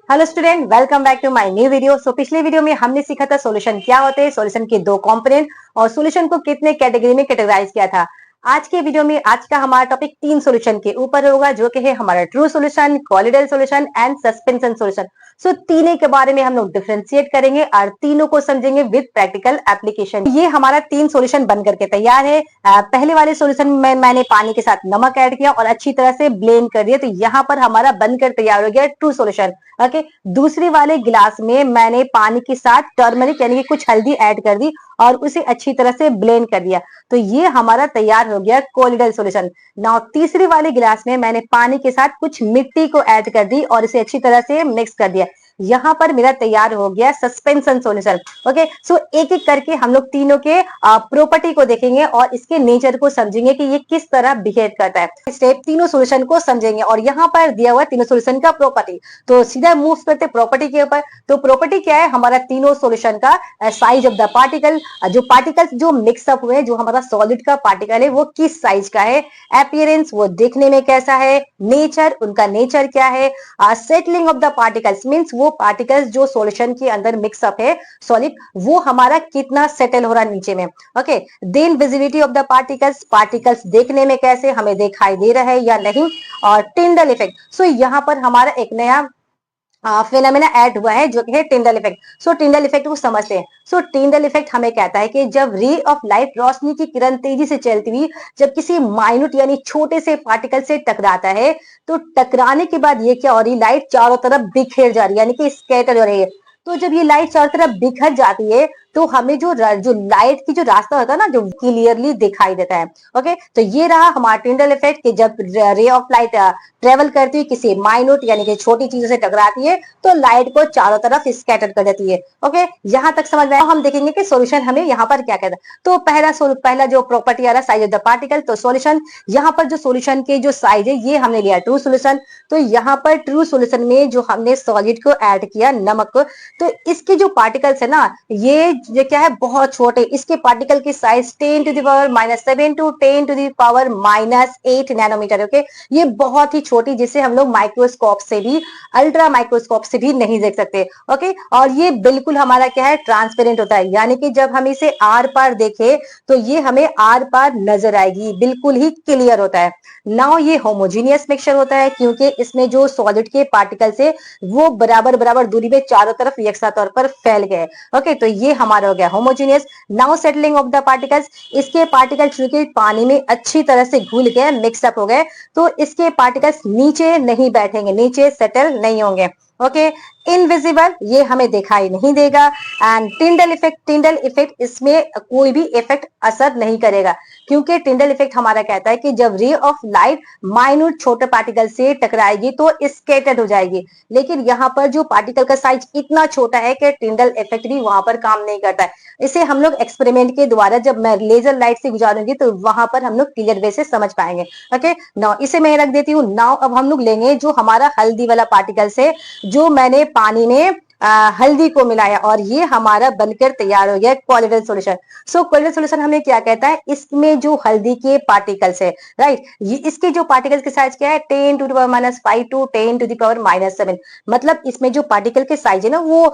Hello student, welcome back to my new video. पिछले video में हमने सीखा था सॉल्यूशन क्या होते हैं, सॉल्यूशन के दो कंपोनेंट और सॉल्यूशन को कितने कैटेगरी में कैटेगराइज किया था। आज के वीडियो में आज का हमारा टॉपिक तीन सॉल्यूशन के ऊपर होगा, जो कि है हमारा true solution, colloidal solution and suspension solution. तीनों के बारे में हम लोग डिफरेंशिएट करेंगे और तीनों को समझेंगे विद प्रैक्टिकल एप्लीकेशन। ये हमारा तीन सॉल्यूशन बन करके तैयार है। पहले वाले सॉल्यूशन में मैंने पानी के साथ नमक ऐड किया और अच्छी तरह से ब्लेंड कर दिया, तो यहाँ पर हमारा बनकर तैयार हो गया ट्रू सॉल्यूशन। ओके, दूसरी वाले गिलास में मैंने पानी के साथ टर्मरिक यानी कि कुछ हल्दी ऐड कर दी और उसे अच्छी तरह से ब्लेंड कर दिया, तो ये हमारा तैयार हो गया कोलिडल सॉल्यूशन। नाउ तीसरी वाले गिलास में मैंने पानी के साथ कुछ मिट्टी को ऐड कर दी और इसे अच्छी तरह से मिक्स कर दिया, यहाँ पर मेरा तैयार हो गया सस्पेंशन सॉल्यूशन। ओके, एक एक करके हम लोग तीनों के प्रॉपर्टी को देखेंगे और इसके नेचर को समझेंगे कि ये किस तरह बिहेव करता है। स्टेप तीनों सॉल्यूशन को समझेंगे और यहाँ पर दिया हुआ तीनों सॉल्यूशन का प्रॉपर्टी। तो सीधा मूव करते प्रॉपर्टी के ऊपर। तो प्रॉपर्टी क्या है हमारा तीनों सॉल्यूशन का? साइज ऑफ द पार्टिकल, जो पार्टिकल्स जो मिक्सअप हुए, जो हमारा सॉलिड का पार्टिकल है वो किस साइज का है, अपीयरेंस वो देखने में कैसा है, नेचर उनका नेचर क्या है, settling of the particles means वो पार्टिकल्स जो सॉल्यूशन के अंदर मिक्सअप है सॉलिड, वो हमारा कितना सेटल हो रहा है नीचे में। Okay, then visibility of the particles, particles देखने में कैसे हमें दिखाई दे रहा है या नहीं, और टिंडल इफेक्ट। यहाँ पर हमारा एक नया फिनोमेना ऐड हुआ है जो कि है टिंडल इफेक्ट। टिंडल इफेक्ट को समझते हैं। टिंडल इफेक्ट हमें कहता है कि जब रे ऑफ लाइट, रोशनी की किरण तेजी से चलती हुई जब किसी माइन्यूट यानी छोटे से पार्टिकल से टकराता है, तो टकराने के बाद ये क्या हो रही है, लाइट चारों तरफ बिखेर जा रही है, यानी कि स्कैटर हो रही है। तो जब ये लाइट चारों तरफ बिखर जाती है तो हमें जो लाइट की जो रास्ता होता है ना, जो क्लियरली दिखाई देता है। ओके, तो ये रहा हमारा टिंडल इफेक्ट कि जब रे ऑफ लाइट ट्रेवल करती हुई किसी माइन्यूट यानी कि छोटी चीजों से टकराती है तो लाइट को चारों तरफ स्कैटर कर देती है। ओके, यहाँ तक समझ में आया। हम देखेंगे कि सॉल्यूशन हमें यहाँ पर क्या कहता है। तो पहला जो प्रॉपर्टी आ रहा है साइज ऑफ द पार्टिकल। तो सॉल्यूशन, यहाँ पर जो सॉल्यूशन के जो साइज है ये हमने लिया ट्रू सॉल्यूशन। तो यहाँ पर ट्रू सॉल्यूशन में जो हमने सॉलिड को ऐड किया नमक को, तो इसके जो पार्टिकल्स है ना, ये क्या है, बहुत छोटे। इसके पार्टिकल की साइज 10⁻⁷ टू 10⁻⁸ नैनोमीटर। ओके, ये बहुत ही छोटी, जिसे हम लोग माइक्रोस्कोप से भी, अल्ट्रा माइक्रोस्कोप से भी नहीं देख सकते। ओके, और ये बिल्कुल हमारा क्या है, ट्रांसपेरेंट होता है, यानी कि जब हम इसे आर पार देखें तो ये हमें आर पार नजर आएगी, बिल्कुल ही क्लियर होता है। नाउ ये होमोजीनियस मिक्सचर होता है क्योंकि इसमें जो सॉलिड के पार्टिकल्स है वो बराबर बराबर दूरी में चारों तरफ यकसा तौर पर फैल गए। ओके, तो ये हमारा हो गया homogeneous. Now settling of the particles, इसके पार्टिकल्स चूंकि पानी में अच्छी तरह से घुल गए, मिक्सअप हो गए, तो इसके पार्टिकल्स नीचे नहीं बैठेंगे, नीचे सेटल नहीं होंगे। ओके, इनविजिबल, ये हमें दिखाई नहीं देगा। एंड टिंडल इफेक्ट, इसमें कोई भी इफेक्ट असर नहीं करेगा क्योंकि टिंडल इफेक्ट हमारा कहता है कि जब रे ऑफ लाइट माइन्यूट छोटे पार्टिकल से टकराएगी तो स्कैटर्ड हो जाएगी, लेकिन यहाँ पर जो पार्टिकल का साइज इतना छोटा है कि टिंडल इफेक्ट भी वहां पर काम नहीं करता है। इसे हम लोग एक्सपेरिमेंट के द्वारा जब मैं लेजर लाइट से गुजारूंगी तो वहां पर हम लोग क्लियर वे से समझ पाएंगे। ओके, नाउ इसे मैं रख देती हूँ। नाउ अब हम लोग लेंगे जो हमारा हल्दी वाला पार्टिकल है, जो मैंने पानी में हल्दी को मिलाया और ये हमारा बनकर तैयार हो गया कोलिडल सॉल्यूशन। कोलिडल सॉल्यूशन हमें क्या कहता है, इसमें जो हल्दी के पार्टिकल्स है, राइट, ये इसके जो पार्टिकल्स के साइज क्या है, 10⁻⁵ टू 10⁻⁷। मतलब इसमें जो पार्टिकल के साइज है ना वो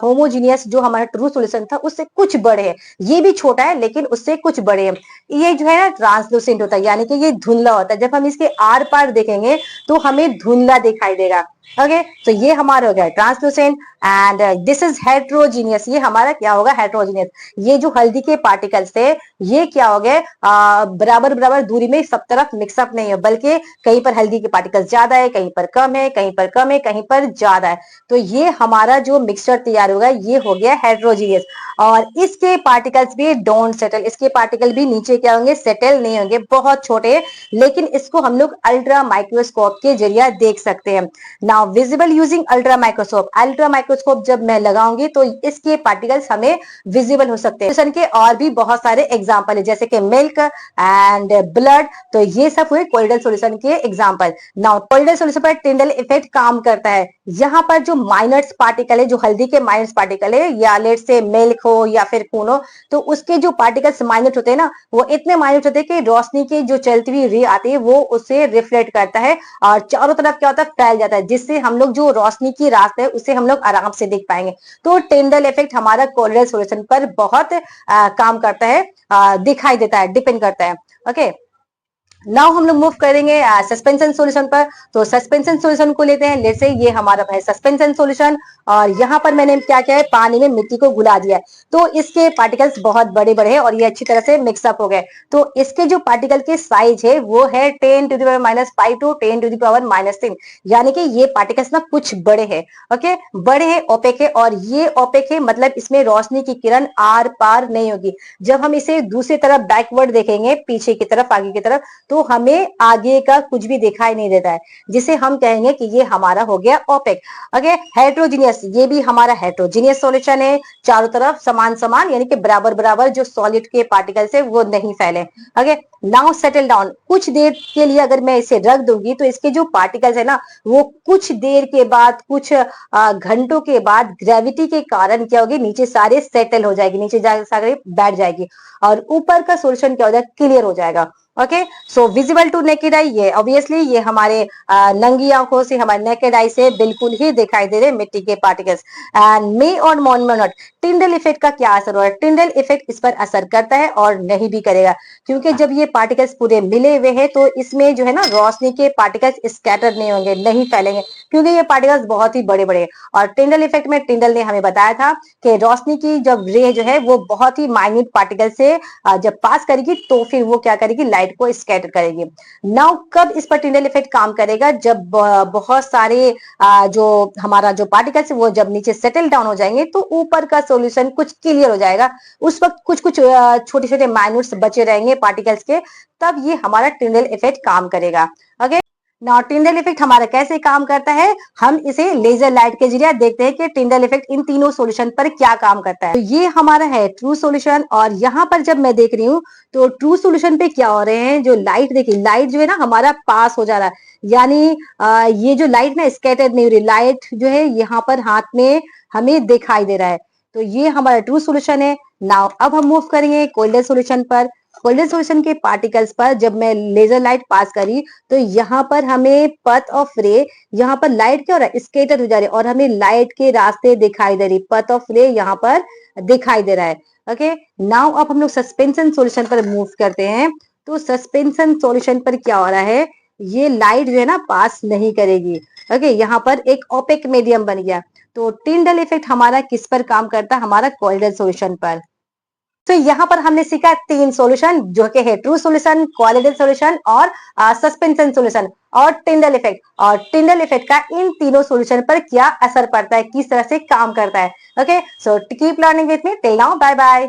होमोजीनियस जो हमारा ट्रू सॉल्यूशन था उससे कुछ बड़े है। ये भी छोटा है लेकिन उससे कुछ बड़े है। ये जो है ना ट्रांसलूसेंट होता है, यानी कि ये धुंधला होता है। जब हम इसके आर पार देखेंगे तो हमें धुंधला दिखाई देगा। ओके, तो ये हमारा हो गया translucent and this is heterogeneous. ये हमारा क्या होगा, हेट्रोजीनियस। ये जो हल्दी के पार्टिकल्स थे ये क्या हो गए, बराबर बराबर दूरी में सब तरफ मिक्सअप नहीं है, बल्कि कहीं पर हल्दी के पार्टिकल्स ज्यादा है, कहीं पर कम है, कहीं पर कम है, कहीं पर ज्यादा है। तो ये हमारा जो मिक्सचर तैयार होगा ये हो गया हेट्रोजीनियस। और इसके पार्टिकल्स भी डोंट सेटल, इसके पार्टिकल भी नीचे क्या होंगे, सेटल नहीं होंगे, बहुत छोटे, लेकिन इसको हम लोग अल्ट्रा माइक्रोस्कोप के जरिए देख सकते हैं। Now visible using ultra microscope. Ultra microscope जब मैं लगाऊंगी तो इसके पार्टिकल्स हमें विजिबल हो सकते हैं। सॉल्यूशन के और भी बहुत सारे एग्जांपल है जैसे कि मिल्क एंड ब्लड, तो ये सब हुए कोलिडल सॉल्यूशन के एग्जांपल। नाउ कोलिडल सॉल्यूशन पर टिंडल इफेक्ट काम करता है। यहाँ पर जो माइनर्स पार्टिकल है, जो हल्दी के माइनर्स पार्टिकल है, या लेट से मिल्क हो या फिर खून हो, तो उसके जो पार्टिकल्स माइन्यूट होते हैं ना, वो इतने माइन्यूट होते हैं कि रोशनी की जो चलती हुई रे आती है वो उसे रिफ्लेक्ट करता है और चारों तरफ क्या होता है, फैल जाता है, जिससे हम लोग जो रोशनी की रास्ता है उसे हम लोग आराम से देख पाएंगे। तो टिंडल इफेक्ट हमारा कोलोइडल सॉल्यूशन पर बहुत काम करता है, दिखाई देता है, डिपेंड करता है। ओके, नाउ हम लोग मूव करेंगे सस्पेंशन सॉल्यूशन पर। तो सस्पेंशन सॉल्यूशन को लेते हैं, लेट्स से ये हमारा है सस्पेंशन सॉल्यूशन, और यहाँ पर मैंने क्या किया है, पानी में मिट्टी को घुला दिया है। तो इसके पार्टिकल्स बहुत बड़े बड़े हैं और ये अच्छी तरह से मिक्सअप हो गए। तो इसके जो पार्टिकल के साइज है वो है 10⁻⁵ टू 10⁻⁻3, यानी कि ये पार्टिकल्स ना कुछ बड़े हैं। ओके, बड़े हैं, ओपेक है, और ये ओपेक है मतलब इसमें रोशनी की किरण आर पार नहीं होगी। जब हम इसे दूसरी तरफ बैकवर्ड देखेंगे, पीछे की तरफ, आगे की तरफ, तो हमें आगे का कुछ भी दिखाई नहीं देता है, जिसे हम कहेंगे कि ये हमारा हो गया ओपेक। ओके, हेट्रोजीनियस, ये भी हमारा हेट्रोजीनियस सॉल्यूशन है, चारों तरफ समान समान यानी कि बराबर बराबर जो सॉलिड के पार्टिकल्स है वो नहीं फैले। Okay, now settle down. कुछ देर के लिए अगर मैं इसे रख दूंगी तो इसके जो पार्टिकल्स है ना, वो कुछ देर के बाद, कुछ घंटों के बाद ग्रेविटी के कारण क्या होगी, नीचे सारे सेटल हो जाएगी, नीचे सारे बैठ जाएगी, और ऊपर का सॉल्यूशन क्या हो जाएगा, क्लियर हो जाएगा। Okay, so visible to naked eye, ये ऑब्वियसली ये हमारे नंगी आंखों से, हमारे नेकेड आई से बिल्कुल ही दिखाई दे रहे मिट्टी के पार्टिकल्स। एंड मे और नॉट टिंडल इफेक्ट का क्या असर हो रहा है, टिंडल इफेक्ट इस पर असर करता है और नहीं भी करेगा, क्योंकि जब ये पार्टिकल्स पूरे मिले हुए हैं तो इसमें जो है ना रोशनी के पार्टिकल्स स्कैटर नहीं होंगे, नहीं फैलेंगे, क्योंकि ये पार्टिकल्स बहुत ही बड़े बड़े हैं। और टिंडल इफेक्ट में टिंडल ने हमें बताया था कि रोशनी की जब रे जो है वो बहुत ही माइन्यूट पार्टिकल से जब पास करेगी तो फिर वो क्या करेगी, लाइट को स्कैटर करेगी। नाउ कब इस पर टिंडल इफेक्ट काम करेगा, जब बहुत सारे जो हमारा जो पार्टिकल्स वो जब नीचे सेटल डाउन हो जाएंगे तो ऊपर का सॉल्यूशन कुछ क्लियर हो जाएगा, उस वक्त कुछ कुछ छोटे छोटे माइन्यूट्स बचे रहेंगे पार्टिकल्स के, तब ये हमारा टिंडल इफेक्ट काम करेगा। ओके, नाउ टिंडल इफेक्ट हमारा कैसे काम करता है, हम इसे लेजर लाइट के जरिए देखते हैं कि टिंडल इफेक्ट इन तीनों सॉल्यूशन पर क्या काम करता है। तो ये हमारा है ट्रू सॉल्यूशन, और यहाँ पर जब मैं देख रही हूँ तो ट्रू सॉल्यूशन पे क्या हो रहे हैं, जो लाइट, देखिए लाइट जो है ना हमारा पास हो जा रहा है, यानी ये जो लाइट ना स्कैटर नहीं हो रही, लाइट जो है यहाँ पर हाथ में हमें दिखाई दे रहा है। तो ये हमारा ट्रू सॉल्यूशन है। नाउ अब हम मूव करेंगे कोल्डर सॉल्यूशन पर। कोल्डर सॉल्यूशन के पार्टिकल्स पर जब मैं लेजर लाइट पास करी तो यहाँ पर हमें पथ ऑफ रे, यहाँ पर लाइट क्या हो रहा है, स्केटर हो जा रही है, और हमें लाइट के रास्ते दिखाई दे रही, पथ ऑफ रे यहाँ पर दिखाई दे रहा है। ओके, नाउ अब हम लोग सस्पेंशन सॉल्यूशन पर मूव करते हैं। तो सस्पेंशन सॉल्यूशन पर क्या हो रहा है, ये लाइट जो है ना पास नहीं करेगी। ओके, यहाँ पर एक ओपेक मीडियम बन गया। तो टिंडल इफेक्ट हमारा किस पर काम करता है, हमारा कोल्डर सॉल्यूशन पर। तो यहाँ पर हमने सीखा तीन सॉल्यूशन, जो कि है ट्रू सॉल्यूशन, कोलोइडल सॉल्यूशन और सस्पेंशन सॉल्यूशन, और टिंडल इफेक्ट। और टिंडल इफेक्ट का इन तीनों सॉल्यूशन पर क्या असर पड़ता है, किस तरह से काम करता है। Okay, so keep learning with me, till now, bye bye.